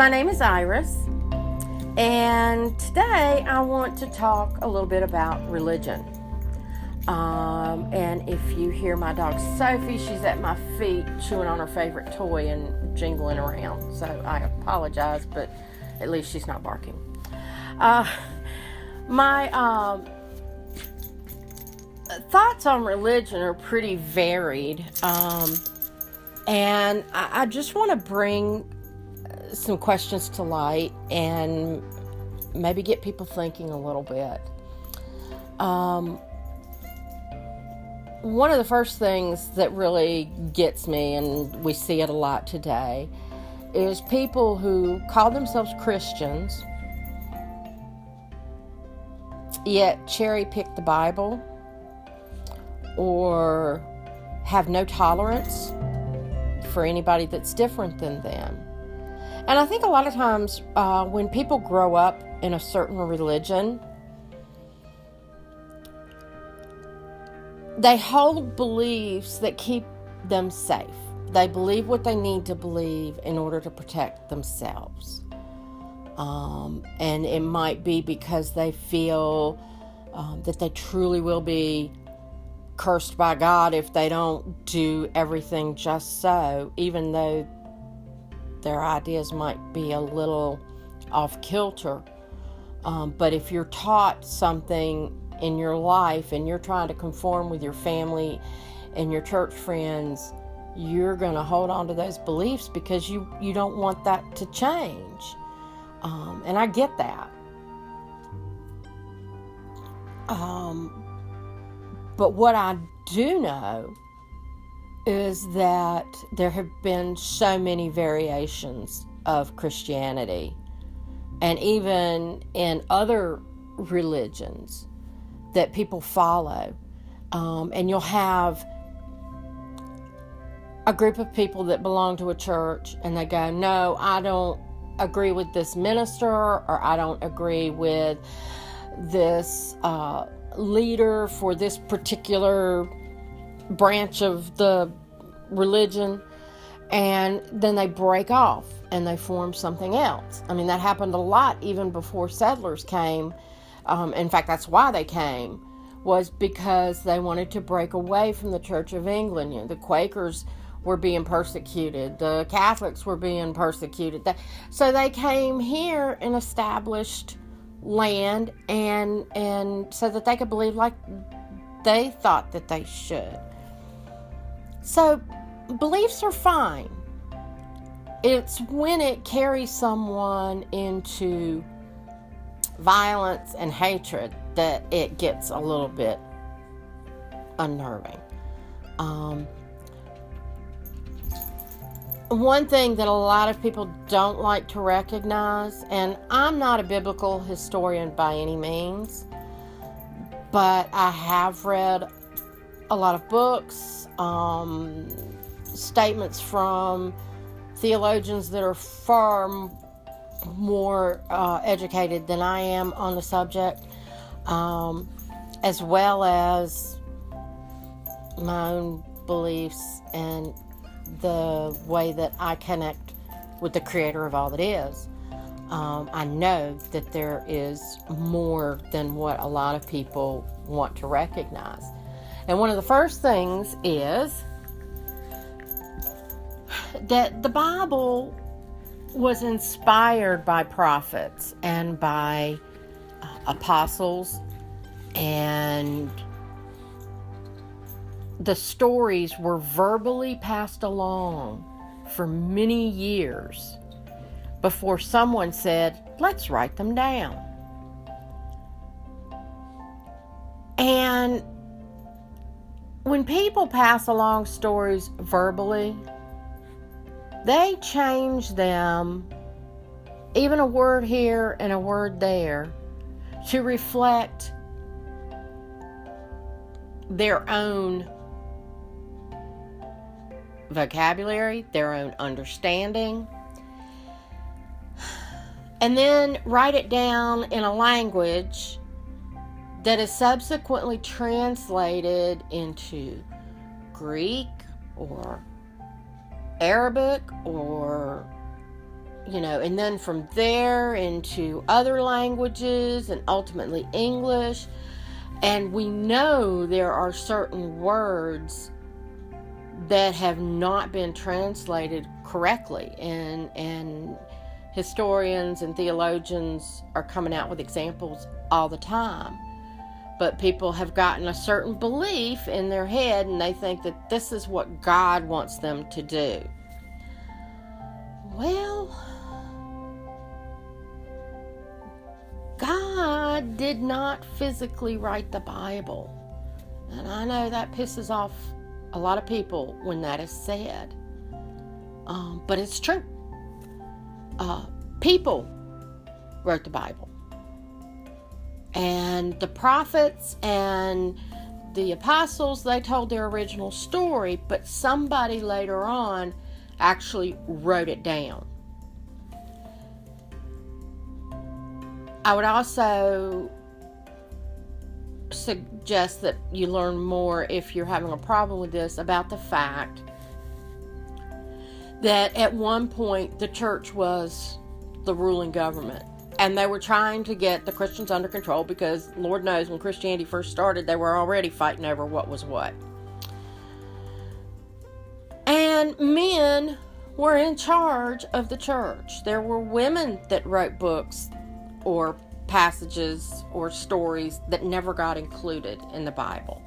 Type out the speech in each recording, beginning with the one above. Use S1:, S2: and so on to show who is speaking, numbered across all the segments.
S1: My name is Iris, and today I want to talk a little bit about religion. And if you hear my dog Sophie, she's at my feet chewing on her favorite toy and jingling around. So I apologize, but at least she's not barking. My thoughts on religion are pretty varied. And I just want to bring some questions to light and maybe get people thinking a little bit. One of the first things that really gets me, and we see it a lot today, is people who call themselves Christians, yet cherry pick the Bible or have no tolerance for anybody that's different than them. And I think a lot of times when people grow up in a certain religion, they hold beliefs that keep them safe. They believe what they need to believe in order to protect themselves. And it might be because they feel that they truly will be cursed by God if they don't do everything just so, even though their ideas might be a little off kilter. But if you're taught something in your life and you're trying to conform with your family and your church friends, you're going to hold on to those beliefs because you don't want that to change. And I get that. But what I do know is that there have been so many variations of Christianity, and even in other religions that people follow. And you'll have a group of people that belong to a church and they go, no, I don't agree with this minister, or I don't agree with this leader for this particular branch of the religion, and then they break off and they form something else. I mean, that happened a lot even before settlers came. In fact, that's why they came, was because they wanted to break away from the Church of England. You know, the Quakers were being persecuted. The Catholics were being persecuted. So they came here and established land, and so that they could believe like they thought that they should. So beliefs are fine. It's when it carries someone into violence and hatred that it gets a little bit unnerving. One thing that a lot of people don't like to recognize, and I'm not a biblical historian by any means, but I have read a lot of books, statements from theologians that are far more educated than I am on the subject, as well as my own beliefs and the way that I connect with the creator of all that is. I know that there is more than what a lot of people want to recognize. And one of the first things is that the Bible was inspired by prophets and by apostles, and the stories were verbally passed along for many years before someone said, let's write them down. And when people pass along stories verbally, they change them, even a word here and a word there, to reflect their own vocabulary, their own understanding, and then write it down in a language that is subsequently translated into Greek or Arabic or and then from there into other languages and ultimately English. And we know there are certain words that have not been translated correctly, and historians and theologians are coming out with examples all the time. But people have gotten a certain belief in their head, and they think that this is what God wants them to do. Well, God did not physically write the Bible. And I know that pisses off a lot of people when that is said. But it's true. People wrote the Bible. And the prophets and the apostles, they told their original story, but somebody later on actually wrote it down. I would also suggest that you learn more, if you're having a problem with this, about the fact that at one point the church was the ruling government, and they were trying to get the Christians under control, because Lord knows when Christianity first started, they were already fighting over what was what. And men were in charge of the church. There were women that wrote books or passages or stories that never got included in the Bible.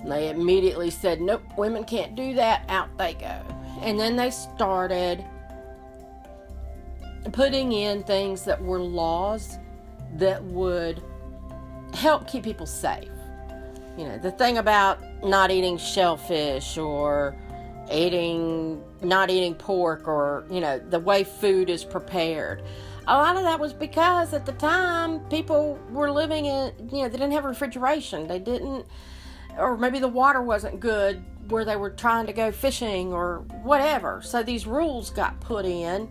S1: And they immediately said, nope, women can't do that, out they go. And then they started putting in things that were laws that would help keep people safe. The thing about not eating shellfish, or not eating pork, or, the way food is prepared. A lot of that was because at the time people were living in, they didn't have refrigeration. They didn't, or maybe the water wasn't good where they were trying to go fishing or whatever. So these rules got put in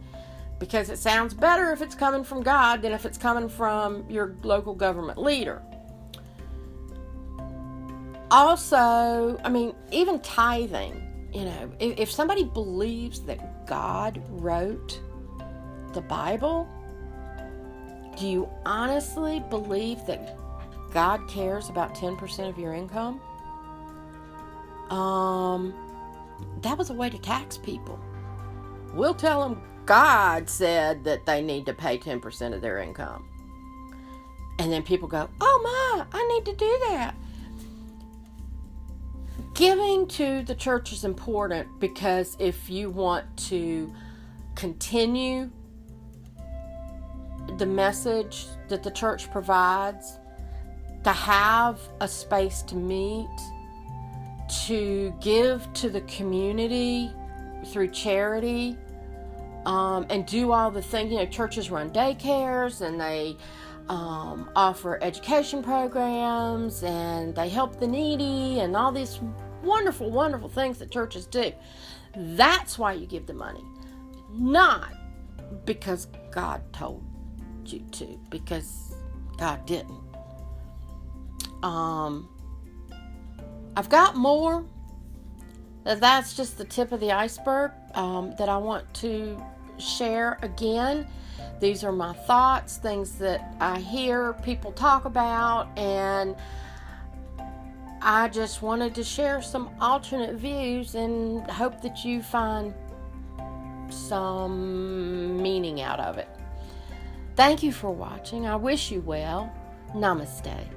S1: because it sounds better if it's coming from God than if it's coming from your local government leader. Also, even tithing, if somebody believes that God wrote the Bible, do you honestly believe that God cares about 10% of your income? That was a way to tax people. We'll tell them God said that they need to pay 10% of their income. And then people go, oh my, I need to do that. Giving to the church is important, because if you want to continue the message that the church provides, to have a space to meet, to give to the community through charity, and do all the things. Churches run daycares, and they offer education programs, and they help the needy, and all these wonderful, wonderful things that churches do. That's why you give the money. Not because God told you to, because God didn't. I've got more. That's just the tip of the iceberg that I want to share again. These are my thoughts, things that I hear people talk about, and I just wanted to share some alternate views and hope that you find some meaning out of it. Thank you for watching. I wish you well. Namaste.